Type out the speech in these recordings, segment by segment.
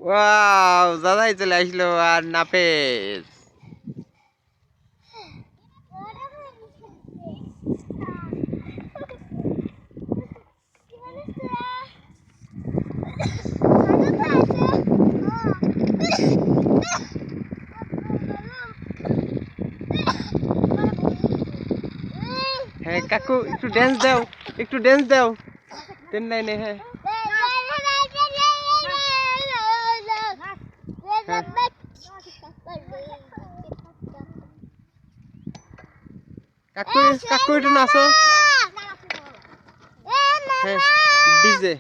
Wow, দাদাই চলে আসলো আর নাফেস। হ্যাঁ কাকু, একটু ড্যান্স দাও, একটু ড্যান্স দাও ট্রেন লাইনে। হ্যাঁ কাকু, কাকু একটু নাচো। হ্যাঁ ডিজে।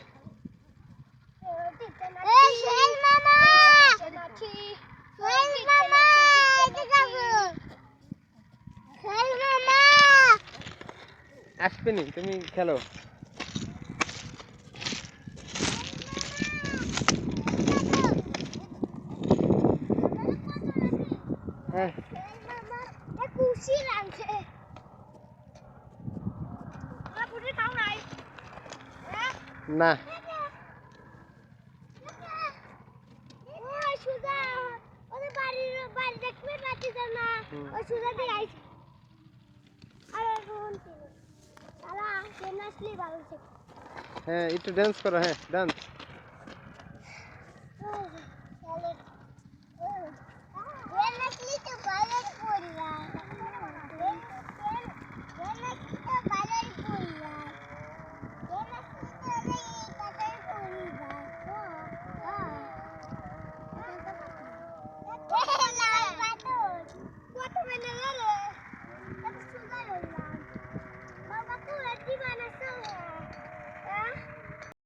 আসবে নি, তুমি খেলো। হ্যাঁ না হ্যাঁ একটু ডান্স করো। হ্যাঁ ডান্স।